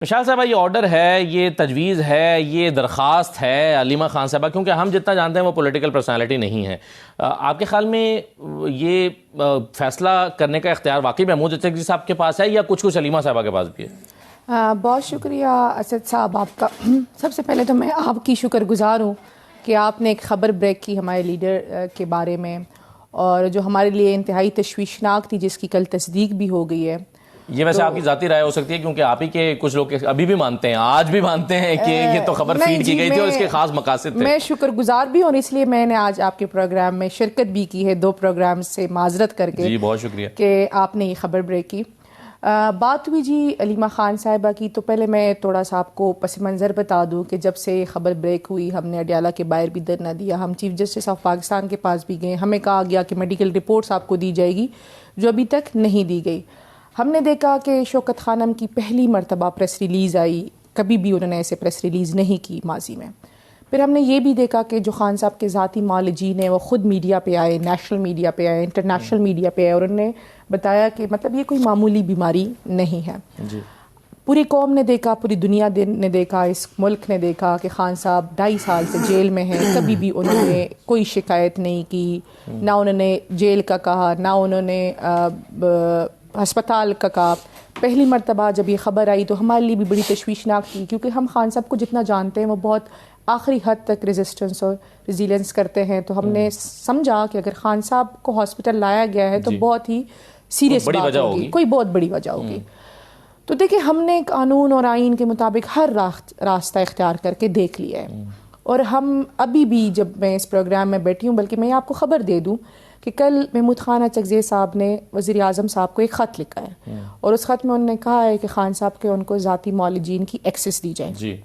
مشال صاحبہ، یہ آرڈر ہے، یہ تجویز ہے، یہ درخواست ہے علیمہ خان صاحبہ، کیونکہ ہم جتنا جانتے ہیں وہ پولیٹیکل پرسنالٹی نہیں ہے. آپ کے خیال میں یہ فیصلہ کرنے کا اختیار واقعی محمود چچکزئی صاحب کے پاس ہے یا کچھ علیمہ صاحبہ کے پاس بھی ہے؟ بہت شکریہ اسد صاحب آپ کا. سب سے پہلے تو میں آپ کی شکر گزار ہوں کہ آپ نے ایک خبر بریک کی ہمارے لیڈر کے بارے میں، اور جو ہمارے لیے انتہائی تشویشناک تھی، جس کی کل تصدیق بھی ہو گئی ہے. یہ ویسے آپ کی ذاتی رائے ہو سکتی ہے، کیونکہ آپ ہی کے کچھ لوگ ابھی بھی مانتے ہیں، آج بھی مانتے ہیں کہ یہ تو خبر فیڈ کی گئی تھی اور اس کے خاص مقاصد تھے. میں شکر گزار بھی ہوں، اس لیے میں نے آج آپ کے پروگرام میں شرکت بھی کی ہے، 2 پروگرام سے معذرت کر کے. جی بہت شکریہ کہ آپ نے یہ خبر بریک کی. بات ہوئی جی علیمہ خان صاحبہ کی، تو پہلے میں تھوڑا سا آپ کو پس منظر بتا دوں کہ جب سے خبر بریک ہوئی ہم نے اڈیالہ کے باہر بھی دھرنا دیا، ہم چیف جسٹس آف پاکستان کے پاس بھی گئے، ہمیں کہا گیا کہ میڈیکل رپورٹس آپ کو دی جائے گی، جو ابھی تک نہیں دی گئی. ہم نے دیکھا کہ شوکت خانم کی پہلی مرتبہ پریس ریلیز آئی، کبھی بھی انہوں نے ایسے پریس ریلیز نہیں کی ماضی میں. پھر ہم نے یہ بھی دیکھا کہ جو خان صاحب کے ذاتی معالجین ہیں وہ خود میڈیا پہ آئے، نیشنل میڈیا پہ آئے، انٹرنیشنل میڈیا پہ آئے، اور انہوں نے بتایا کہ مطلب یہ کوئی معمولی بیماری نہیں ہے. جی. پوری قوم نے دیکھا، پوری دنیا نے دیکھا، اس ملک نے دیکھا کہ خان صاحب 2.5 سال سے جیل میں ہیں، کبھی بھی انہوں نے کوئی شکایت نہیں کی، نہ انہوں نے جیل کا کہا، نہ انہوں نے ہسپتال کا کہا. پہلی مرتبہ جب یہ خبر آئی تو ہمارے لیے بھی بڑی تشویشناک تھی، کیونکہ ہم خان صاحب کو جتنا جانتے ہیں وہ بہت آخری حد تک ریزسٹنس اور ریزیلینس کرتے ہیں. تو ہم نے سمجھا کہ اگر خان صاحب کو ہاسپٹل لایا گیا ہے تو بہت ہی سیریس بات ہوگی، کوئی بہت بڑی وجہ ہوگی. تو دیکھیں ہم نے قانون اور آئین کے مطابق ہر راستہ اختیار کر کے دیکھ لیا ہے. اور ہم ابھی بھی، جب میں اس پروگرام میں بیٹھی ہوں، بلکہ میں آپ کو خبر دے دوں کہ کل محمود خان چچکزئی صاحب نے وزیر اعظم صاحب کو ایک خط لکھا ہے، اور اس خط میں انہوں نے کہا ہے کہ خان صاحب کے ان کو ذاتی معالجین کی ایکسس دی جائے. جی.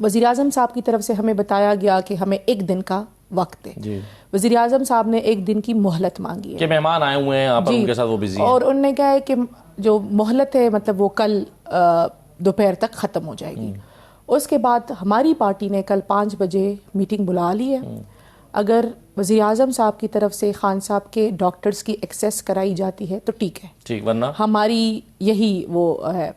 وزیر اعظم صاحب کی طرف سے ہمیں بتایا گیا کہ ہمیں 1 دن کا وقت ہے. جی. وزیر اعظم صاحب نے 1 دن کی مہلت مانگی ہے کہ مہمان آئے ہوئے ہیں آپ ان کے ساتھ، وہ بزی ہیں، اور انہوں نے کہا ہے کہ جو مہلت ہے مطلب وہ کل دوپہر تک ختم ہو جائے گی. اس کے بعد ہماری پارٹی نے کل 5 بجے میٹنگ بلا لی ہے. اگر وزیر اعظم صاحب کی طرف سے خان صاحب کے ڈاکٹرز کی ایکسیس کرائی جاتی ہے تو ٹھیک ہے، ٹھیک، ورنہ ہماری یہی وہ ہے.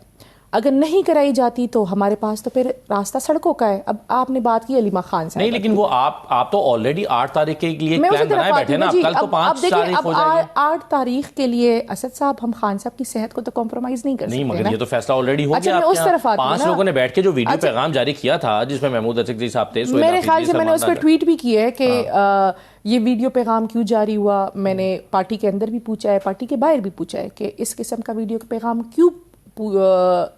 اگر نہیں کرائی جاتی تو ہمارے پاس تو پھر راستہ سڑکوں کا ہے. اب آپ نے بات کی علیمہ خان صاحب، نہیں، لیکن وہ آپ تو آلریڈی 8 تاریخ کے لیے پلان بنائے بیٹھے نا. کل تو 5 تاریخ ہو جائے گی. 8 تاریخ کے لیے اسد صاحب ہم خان صاحب کی صحت کو تو کمپرومائز نہیں کر سکتے. نہیں، مگر یہ تو فیصلہ آلریڈی ہو گیا. میں اس طرف آتی ہوں. 5 لوگوں نے بیٹھ کے جو ویڈیو پیغام جاری کیا تھا جس میں محمود چچکزئی صاحب تھے، میرے خیال سے میں نے اس پہ ٹویٹ بھی کی ہے کہ یہ ویڈیو پیغام کیوں جاری ہوا. میں نے پارٹی کے اندر بھی پوچھا ہے، پارٹی کے باہر بھی پوچھا ہے کہ اس قسم کا ویڈیو پیغام کیوں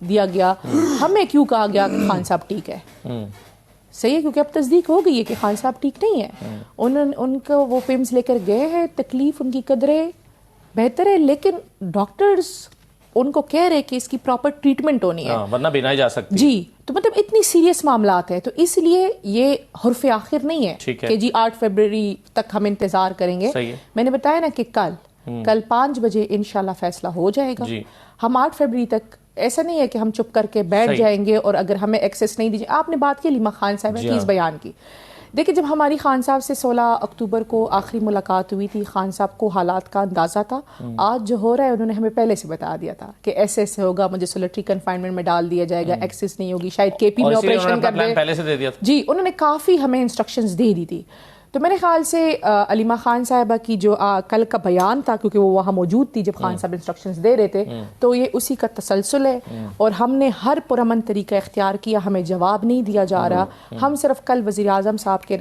دیا گیا، ہمیں کیوں کہا گیا کہ خان صاحب ٹھیک ہے. صحیح ہے، کیونکہ اب تصدیق ہو گئی ہے کہ خان صاحب ٹھیک نہیں ہے. ان کو وہ فلمز لے کر گئے ہیں، تکلیف ان کی قدرے بہتر ہے، لیکن ڈاکٹرز ان کو کہہ رہے کہ اس کی پراپر ٹریٹمنٹ ہونی ہے، ورنہ بنائی جا سکتی. جی. تو مطلب اتنی سیریس معاملات ہیں، تو اس لیے یہ حرف آخر نہیں ہے کہ جی 8 فروری تک ہم انتظار کریں گے. میں نے بتایا نا کہ کل 5 بجے انشاءاللہ فیصلہ ہو جائے گا. ہم 8 فروری تک ایسا نہیں ہے کہ ہم چپ کر کے بیٹھ جائیں گے، اور اگر ہمیں ایکسیس نہیں دی جائے. آپ نے بات کی علیمہ خان صاحب کی اس بیان کی. دیکھیں جب ہماری خان صاحب سے 16 اکتوبر کو آخری ملاقات ہوئی تھی، خان صاحب کو حالات کا اندازہ تھا. آج جو ہو رہا ہے انہوں نے ہمیں پہلے سے بتا دیا تھا کہ ایسے ایسے ہوگا، مجھے سولیٹری کنفائنمنٹ میں ڈال دیا جائے گا، ایکسیس نہیں ہوگی، شاید کے پی میں آپریشن کر دیں. جی انہوں نے کافی ہمیں انسٹرکشنز دے دی تھی. تو میرے خیال سے علیمہ خان صاحبہ کی جو کل کا بیان تھا، کیونکہ وہ وہاں موجود تھی جب خان صاحب انسٹرکشنز دے رہے تھے، تو یہ اسی کا تسلسل ہے. اور ہم نے ہر پرامن طریقہ اختیار کیا، ہمیں جواب نہیں دیا جا رہا. ہم صرف کل وزیر اعظم صاحب کے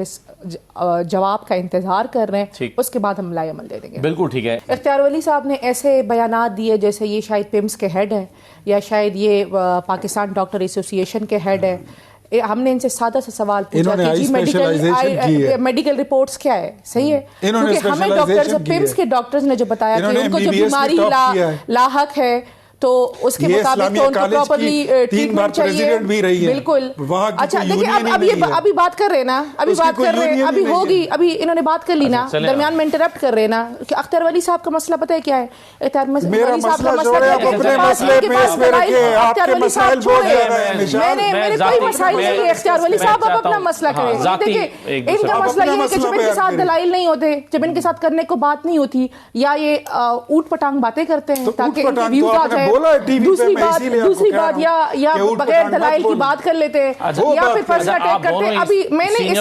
جواب کا انتظار کر رہے ہیں، اس کے بعد ہم ملائی عمل دے دیں گے. بالکل ٹھیک ہے. اختیار ولی صاحب نے ایسے بیانات دیے جیسے یہ شاید پیمس کے ہیڈ ہیں، یا شاید یہ پاکستان ڈاکٹر ایسوسی ایشن کے ہیڈ ہیں. ہم نے ان سے سادہ سا سوال پوچھا کہ جی میڈیکل رپورٹس کیا ہے. صحیح ہے، کیونکہ ہمیں ڈاکٹرز پیمس کے ڈاکٹرز نے جو بتایا کہ ان کو جو بیماری لاحق ہے تو اس کے مطابق تو ان کو پراپرلی ٹریٹمنٹ چاہیے. بالکل. اچھا دیکھیں ابھی بات کر رہے ہیں نا، ابھی ہوگی، ابھی انہوں نے بات کر لی نا، درمیان میں انٹرپٹ کر رہے ہیں نا. کہ اختر ولی صاحب کا مسئلہ پتہ ہے کیا ہے؟ اختر ولی صاحب کا مسئلہ میرے کوئی مسائل نہیں ہے. اختیار ولی صاحب اب اپنا مسئلہ کریں. دیکھیں ان کا مسئلہ یہ ہے کہ جب ان کے ساتھ دلائل نہیں ہوتے، جب ان کے ساتھ کرنے کو بات نہیں ہوتی، یا یہ اوٹ پٹانگ باتیں کرتے ہیں تاکہ ویوز آ جائے دوسری بات یا بغیر دلائل کی بات کر لیتے یا پھر پرسنل اٹیک کرتے. ابھی میں نے نہیں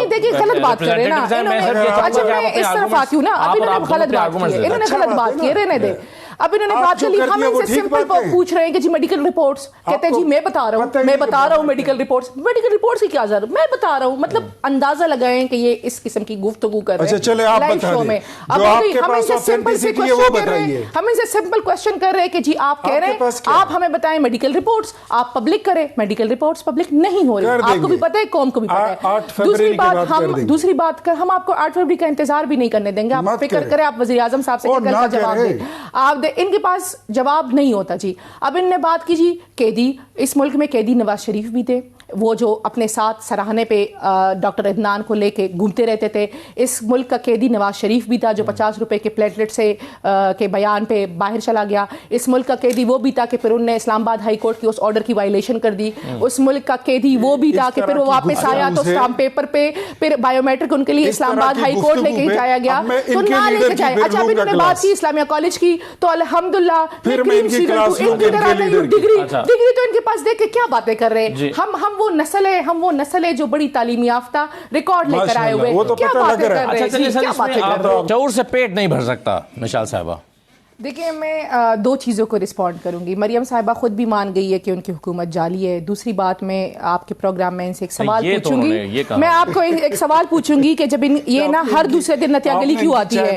دیکھیے غلط بات کر رہے نا. اچھا میں اس طرف آتی ہوں نا. ابھی انہوں نے غلط بات کی ہے, انہوں نے غلط بات کی ہے, رہنے دیں. اب انہوں نے بات چلی, ہم ان سے سمپل پوچھ رہے ہیں کہ جی میڈیکل رپورٹس, کہتے ہیں جی میں بتا رہا ہوں میڈیکل رپورٹس کی کیا ضرورت, میں بتا رہا ہوں. مطلب اندازہ لگائیں کہ یہ اس قسم کی گفتگو کر رہے ہیں لائیو شو میں. اب ہم ان سے سمپل سے کوشچن کر رہے ہیں, ہم ان سے سمپل کوشچن کر رہے ہیں کہ جی آپ کہہ رہے ہیں آپ ہمیں بتائیں میڈیکل رپورٹس, آپ پبلک کریں. میڈیکل رپورٹس پبلک نہیں ہو رہی, آپ کو بھی پتہ ہے, قوم کو بھی پتہ ہے. دوسری بات ہم آپ کو 8 فروری کا انتظار بھی نہیں کرنے دیں گے. آپ فکر کریں, آپ وزیر اعظم صاحب سے کل کا جواب دیں. آپ ان کے پاس جواب نہیں ہوتا جی. اب ان نے بات کی جی قیدی, اس ملک میں قیدی نواز شریف بھی تھے, وہ جو اپنے ساتھ سراہنے پہ ڈاکٹر عدنان کو لے کے گھومتے رہتے تھے. اس ملک کا قیدی نواز شریف بھی تھا جو 50 روپے کے پلیٹلیٹ سے کے بیان پہ باہر چلا گیا. اس ملک کا قیدی وہ بھی تھا کہ پھر انہوں نے اسلام آباد ہائی کورٹ کی اس آرڈر کی وائلیشن کر دی. اس ملک کا قیدی وہ بھی تھا کہ پھر وہ واپس آیا تو اسٹامپ پیپر پہ پھر بایو میٹرک ان کے لیے اسلام آباد ہائی کورٹ لے کے جایا گیا تو نہ لے کے جائے. اچھا ابھی انہوں نے بات کی اسلامیہ کالج کی تو الحمدللہ ڈگری تو ان کے پاس دیکھ کے کیا باتیں کر رہے ہیں. ہم وہ نسل ہے جو بڑی تعلیم یافتہ ریکارڈ لے کر آئے ہوئے, کیا باتیں کر رہے ہیں. چور سے پیٹ نہیں بھر سکتا مشال صاحبہ. دیکھیں میں 2 چیزوں کو رسپونڈ کروں گی. مریم صاحبہ خود بھی مان گئی ہے کہ ان کی حکومت جعلی ہے. دوسری بات میں آپ کے پروگرام میں ان سے ایک سوال پوچھوں گی, میں آپ کو ایک سوال پوچھوں گی کہ جب یہ نا ہر دوسرے دن نتیہ گلی کیوں آتی ہے,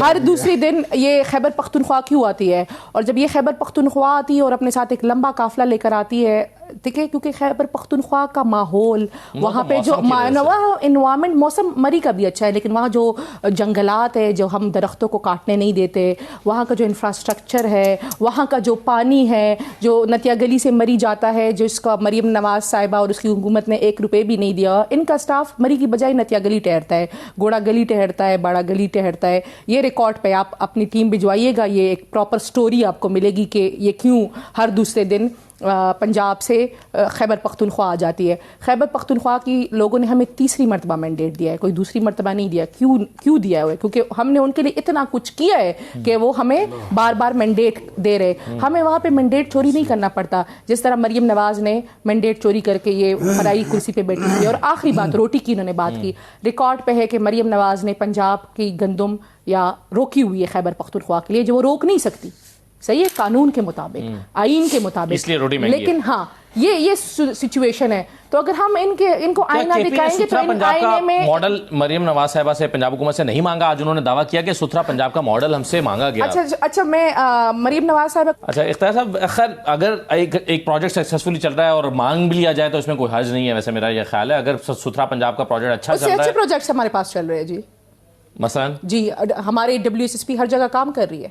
ہر دوسرے دن یہ خیبر پختونخوا کیوں آتی ہے, اور جب یہ خیبر پختونخوا آتی ہے اور اپنے ساتھ ایک لمبا قافلہ لے کر آتی ہے, دیکھیں کیونکہ خیبر پختونخوا کا ماحول, وہاں پہ جو انوائرمنٹ, موسم مری کا بھی اچھا ہے, لیکن وہاں جو جنگلات ہے, جو ہم درختوں کو کاٹنے نہیں دیتے, وہاں کا جو انفراسٹرکچر ہے, وہاں کا جو پانی ہے جو نتیہ گلی سے مری جاتا ہے, جس کا مریم نواز صاحبہ اور اس کی حکومت نے 1 روپے بھی نہیں دیا. ان کا سٹاف مری کی بجائے نتیہ گلی ٹہرتا ہے, گوڑا گلی ٹہرتا ہے, باڑا گلی ٹہرتا ہے. یہ ریکارڈ پہ آپ اپنی ٹیم بھجوائیے گا, یہ ایک پراپر سٹوری آپ کو ملے گی کہ یہ کیوں ہر دوسرے دن پنجاب سے خیبر پختونخوا آ جاتی ہے. خیبر پختونخوا کی لوگوں نے ہمیں 3ری مرتبہ مینڈیٹ دیا ہے, کوئی دوسری مرتبہ نہیں دیا. کیوں دیا ہے؟ کیونکہ ہم نے ان کے لیے اتنا کچھ کیا ہے کہ وہ ہمیں بار بار مینڈیٹ دے رہے. ہمیں وہاں پہ مینڈیٹ چوری نہیں کرنا پڑتا جس طرح مریم نواز نے مینڈیٹ چوری کر کے یہ فرائی کرسی پہ بیٹھی تھی. اور آخری بات روٹی کی, انہوں نے بات کی, ریکارڈ پہ ہے کہ مریم نواز نے پنجاب کی گندم یا روکی ہوئی ہے خیبر پختونخوا کے لیے, جو وہ روک نہیں سکتی. صحیح ہے, قانون کے مطابق, آئین کے مطابق, لیکن ہاں یہ سچویشن ہے. تو اگر ہم ان کو آئینہ دکھائیں گے تو ان آئینے میں ماڈل مریم نواز صاحبہ سے پنجاب حکومت سے نہیں مانگا. آج انہوں نے دعویٰ کیا کہ ستھرا پنجاب کا ماڈل ہم سے مانگا گیا. اچھا میں مریم نواز صاحبہ, اچھا اختیار صاحب, خیر اگر ایک پروجیکٹ سکسیسفلی چل رہا ہے اور مانگ بھی لیا جائے تو اس میں کوئی حرج نہیں ہے, ویسے میرا یہ خیال ہے. اگر ستھرا پنجاب کا پروجیکٹ اچھا چل رہا ہے, اچھے پروجیکٹس ہمارے پاس چل رہے ہیں جی, مثلا جی ہمارے WSSP ہر جگہ کام کر رہی ہے.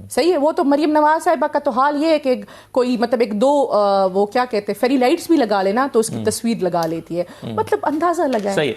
صحیح ہے, وہ تو مریم نواز صاحبہ کا تو حال یہ ہے کہ کوئی مطلب 1-2 وہ کیا کہتے ہیں فیری لائٹس بھی لگا لینا تو اس کی تصویر لگا لیتی ہے. مطلب اندازہ لگائیں.